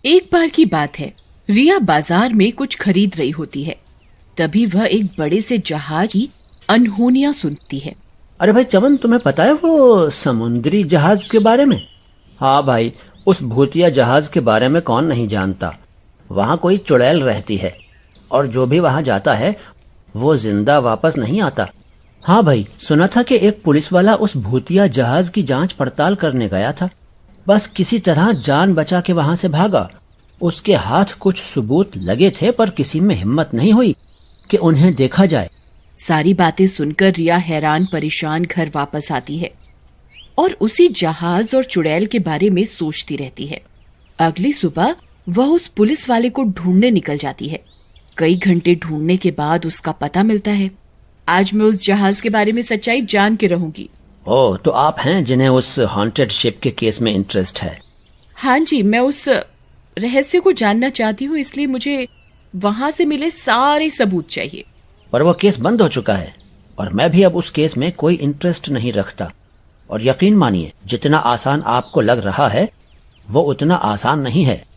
एक बार की बात है, रिया बाजार में कुछ खरीद रही होती है। तभी वह एक बड़े से जहाज की अनहोनियां सुनती है। अरे भाई चमन, तुम्हें पता है वो समुद्री जहाज के बारे में? हाँ भाई, उस भूतिया जहाज के बारे में कौन नहीं जानता। वहाँ कोई चुड़ैल रहती है और जो भी वहाँ जाता है वो जिंदा वापस नहीं आता। हाँ भाई, सुना था कि एक पुलिस वाला उस भूतिया जहाज की जांच पड़ताल करने गया था। बस किसी तरह जान बचा के वहाँ से भागा। उसके हाथ कुछ सबूत लगे थे पर किसी में हिम्मत नहीं हुई कि उन्हें देखा जाए। सारी बातें सुनकर रिया हैरान परेशान घर वापस आती है और उसी जहाज और चुड़ैल के बारे में सोचती रहती है। अगली सुबह वह उस पुलिस वाले को ढूंढने निकल जाती है। कई घंटे ढूंढने के बाद उसका पता मिलता है। आज मैं उस जहाज के बारे में सच्चाई जान के रहूंगी। ओह, तो आप हैं जिन्हें उस हॉन्टेड शिप के केस में इंटरेस्ट है? हाँ जी, मैं उस रहस्य को जानना चाहती हूँ, इसलिए मुझे वहाँ से मिले सारे सबूत चाहिए। पर वो केस बंद हो चुका है और मैं भी अब उस केस में कोई इंटरेस्ट नहीं रखता। और यकीन मानिए, जितना आसान आपको लग रहा है वो उतना आसान नहीं है।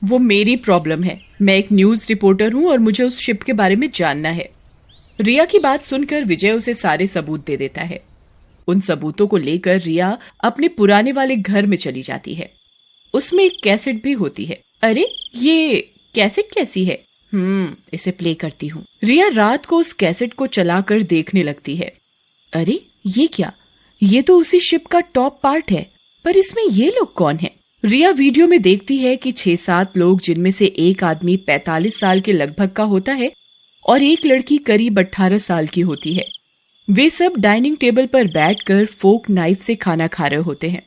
वो मेरी प्रॉब्लम है। मैं एक न्यूज रिपोर्टर हूँ और मुझे उस शिप के बारे में जानना है। रिया की बात सुनकर विजय उसे सारे सबूत दे देता है। उन सबूतों को लेकर रिया अपने पुराने वाले घर में चली जाती है। उसमें एक कैसेट भी होती है। अरे, ये कैसेट कैसी है? इसे प्ले करती हूँ। रिया रात को उस कैसेट को चलाकर देखने लगती है। अरे, ये क्या? ये तो उसी शिप का टॉप पार्ट है, पर इसमें ये लोग कौन हैं? रिया वीडियो में देखती है कि 6-7 लोग, जिनमें से एक आदमी 45 साल के लगभग का होता है और एक लड़की करीब 18 साल की होती है। वे सब डाइनिंग टेबल पर बैठकर फोक नाइफ से खाना खा रहे होते हैं।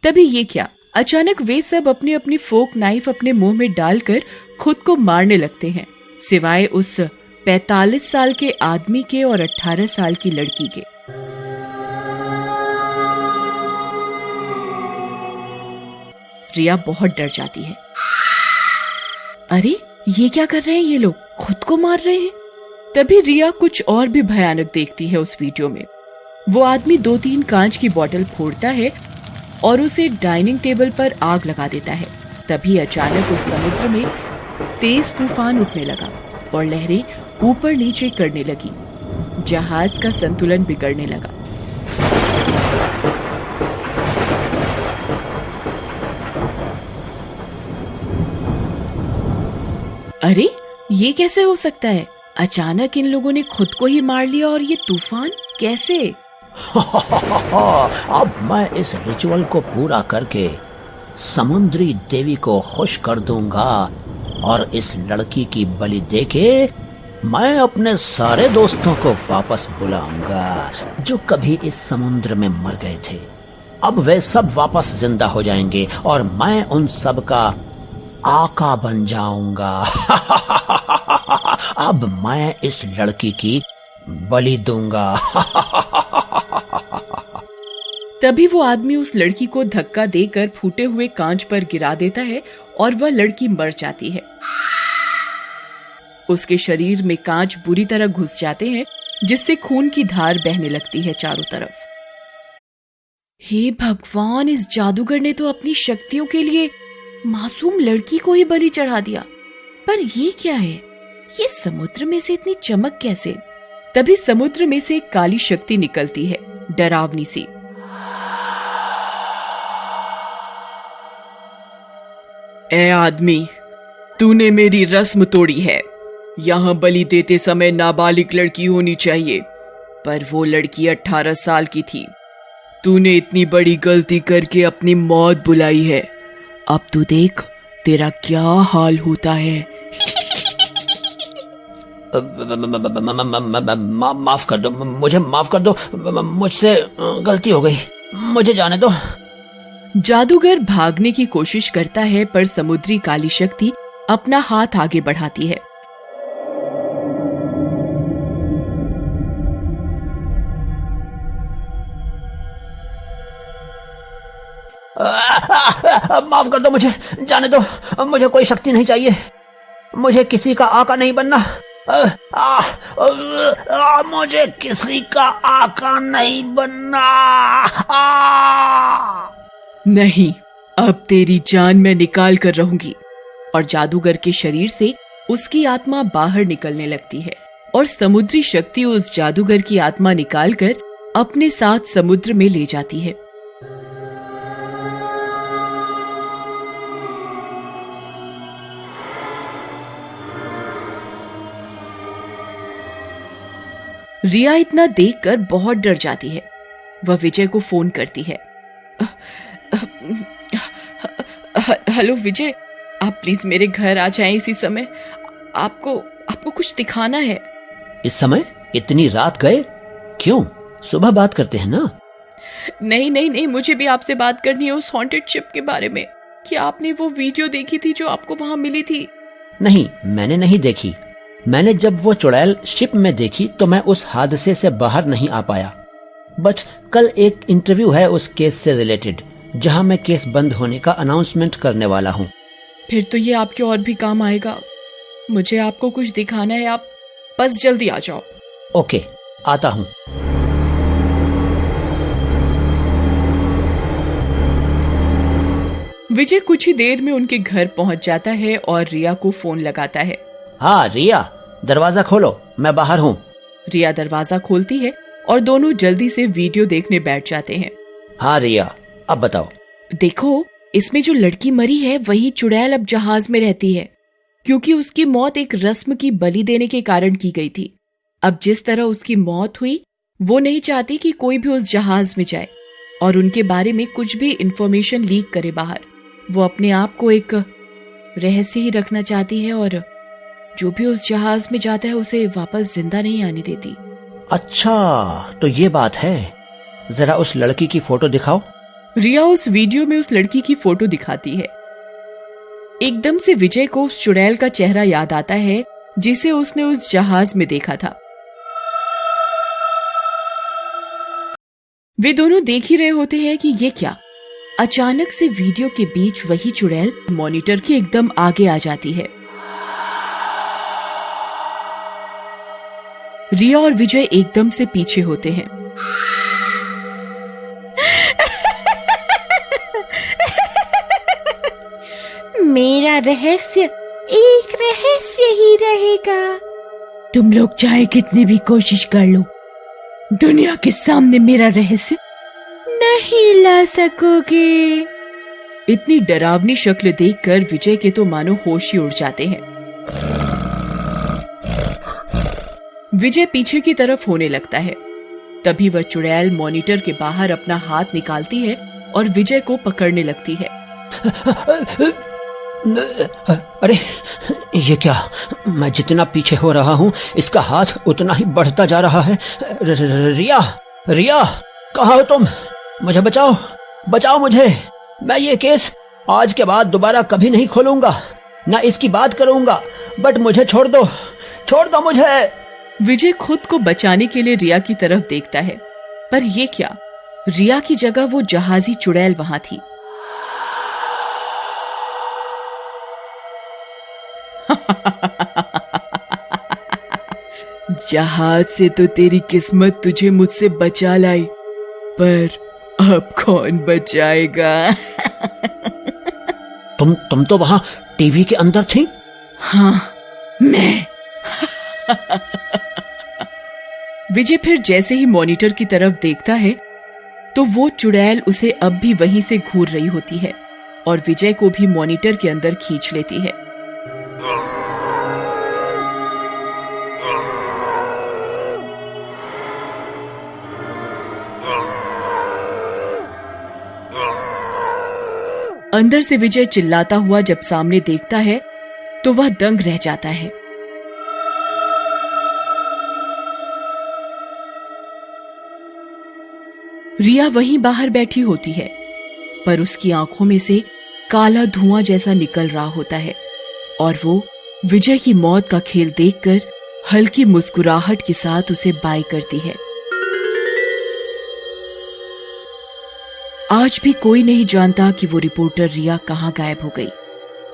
तभी ये क्या, अचानक वे सब अपनी अपनी फोक नाइफ अपने मुंह में डालकर खुद को मारने लगते हैं, सिवाय उस 45 साल के आदमी के और 18 साल की लड़की के। रिया बहुत डर जाती है। अरे, ये क्या कर रहे हैं ये लोग? खुद को मार रहे हैं। तभी रिया कुछ और भी भयानक देखती है उस वीडियो में। वो आदमी 2-3 कांच की बोतल फोड़ता है और उसे डाइनिंग टेबल पर आग लगा देता है। तभी अचानक उस समुद्र में तेज तूफान उठने लगा और लहरें ऊपर नीचे करने लगी। जहाज का संतुलन बिगड़ने लगा। अरे, ये कैसे हो सकता है? अचानक इन लोगों ने खुद को ही मार लिया और ये तूफान कैसे? अब मैं इस रिचुअल को पूरा करके समुद्री देवी को खुश कर दूंगा और इस लड़की की बलि देके मैं अपने सारे दोस्तों को वापस बुलाऊंगा जो कभी इस समुद्र में मर गए थे। अब वे सब वापस जिंदा हो जाएंगे और मैं उन सब का आका बन जाऊंगा। अब मैं इस लड़की की बलि दूंगा। तभी वो आदमी उस लड़की को धक्का देकर फूटे हुए कांच पर गिरा देता है और वह लड़की मर जाती है। उसके शरीर में कांच बुरी तरह घुस जाते हैं, जिससे खून की धार बहने लगती है चारों तरफ। हे भगवान, इस जादूगर ने तो अपनी शक्तियों के लिए मासूम लड़की को ही बलि चढ़ा दिया। पर ये क्या है? ये समुद्र में से इतनी चमक कैसे? तभी समुद्र में से एक काली शक्ति निकलती है, डरावनी सी। ए आदमी, तूने मेरी रस्म तोड़ी है। यहाँ बलि देते समय नाबालिग लड़की होनी चाहिए, पर वो लड़की 18 साल की थी। तूने इतनी बड़ी गलती करके अपनी मौत बुलाई है। अब तू देख तेरा क्या हाल होता है। माफ कर दो, मुझे माफ कर दो, मुझसे गलती हो गई, मुझे जाने दो। जादूगर भागने की कोशिश करता है, पर समुद्री काली शक्ति अपना हाथ आगे बढ़ाती है। माफ कर दो, मुझे जाने दो। मुझे कोई शक्ति नहीं चाहिए, मुझे किसी का आका नहीं बनना। मुझे किसी का आका नहीं बनना। नहीं, अब तेरी जान मैं निकाल कर रहूंगी। और जादूगर के शरीर से उसकी आत्मा बाहर निकलने लगती है और समुद्री शक्ति उस जादूगर की आत्मा निकालकर अपने साथ समुद्र में ले जाती है। रिया इतना देखकर बहुत डर जाती है। वह विजय को फोन करती है। हेलो विजय, आप प्लीज मेरे घर आ जाएं इसी समय। आपको कुछ दिखाना है। इस समय? इतनी रात गए? क्यों? सुबह बात करते हैं ना। नहीं, मुझे भी आपसे बात करनी है उस हॉन्टेड शिप के बारे में। क्या आपने वो वीडियो देखी थी जो आपको वहां मिली थी? नहीं, मैंने नहीं देखी। मैंने जब वो चुड़ैल शिप में देखी तो मैं उस हादसे से बाहर नहीं आ पाया। बट कल एक इंटरव्यू है उस केस से रिलेटेड, जहां मैं केस बंद होने का अनाउंसमेंट करने वाला हूँ। फिर तो ये आपके और भी काम आएगा। मुझे आपको कुछ दिखाना है, आप बस जल्दी आ जाओ। ओके, आता हूँ। विजय कुछ ही देर में उनके घर पहुंच जाता है और रिया को फोन लगाता है। हाँ रिया, दरवाजा खोलो, मैं बाहर हूँ। रिया दरवाजा खोलती है और दोनों जल्दी से वीडियो देखने बैठ जाते हैं। हाँ रिया, अब बताओ। देखो, इसमें जो लड़की मरी है वही चुड़ैल अब जहाज में रहती है, क्योंकि उसकी मौत एक रस्म की बलि देने के कारण की गई थी। अब जिस तरह उसकी मौत हुई, वो नहीं चाहती कि कोई भी उस जहाज में जाए और उनके बारे में कुछ भी इंफॉर्मेशन लीक करे बाहर। वो अपने आप को एक रहस्य ही रखना चाहती है और जो भी उस जहाज में जाता है उसे वापस जिंदा नहीं आने देती। अच्छा, तो ये बात है। जरा उस लड़की की फोटो दिखाओ। रिया उस वीडियो में उस लड़की की फोटो दिखाती है। एकदम से विजय को उस चुड़ैल का चेहरा याद आता है जिसे उसने उस जहाज में देखा था। वे दोनों देख ही रहे होते हैं कि ये क्या। अचानक से वीडियो के बीच वही चुड़ैल मॉनिटर के एकदम आगे आ जाती है। रिया और विजय एकदम से पीछे होते हैं। मेरा रहस्य एक रहस्य ही रहेगा। तुम लोग चाहे कितनी भी कोशिश कर लो, दुनिया के सामने मेरा रहस्य नहीं ला सकोगे। इतनी डरावनी शक्ल देखकर विजय के तो मानो होश ही उड़ जाते हैं। विजय पीछे की तरफ होने लगता है। तभी वह चुड़ैल मॉनिटर के बाहर अपना हाथ निकालती है और विजय को पकड़ने लगती है। अरे ये क्या? मैं जितना पीछे हो रहा हूँ इसका हाथ उतना ही बढ़ता जा रहा है। रिया, रिया, कहाँ हो तुम? मुझे बचाओ, बचाओ मुझे। मैं ये केस आज के बाद दोबारा कभी नहीं खोलूंगा, ना इसकी बात करूंगा। बट मुझे छोड़ दो, छोड़ दो मुझे। विजय खुद को बचाने के लिए रिया की तरफ देखता है, पर ये क्या? रिया की जगह वो जहाजी चुड़ैल वहां थी। जहाज से तो तेरी किस्मत तुझे मुझसे बचा लाई, पर अब कौन बचाएगा? तुम तो वहां टीवी के अंदर थी। हाँ, मैं। विजय फिर जैसे ही मॉनिटर की तरफ देखता है तो वो चुड़ैल उसे अब भी वहीं से घूर रही होती है और विजय को भी मॉनिटर के अंदर खींच लेती है। अंदर से विजय चिल्लाता हुआ जब सामने देखता है तो वह दंग रह जाता है। रिया वहीं बाहर बैठी होती है, पर उसकी आंखों में से काला धुआं जैसा निकल रहा होता है और वो विजय की मौत का खेल देखकर हल्की मुस्कुराहट के साथ उसे बाय करती है। आज भी कोई नहीं जानता कि वो रिपोर्टर रिया कहां गायब हो गई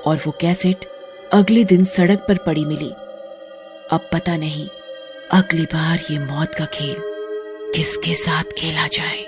और वो कैसेट अगले दिन सड़क पर पड़ी मिली। अब पता नहीं अगली बार ये मौत का खेल किसके साथ खेला जाए।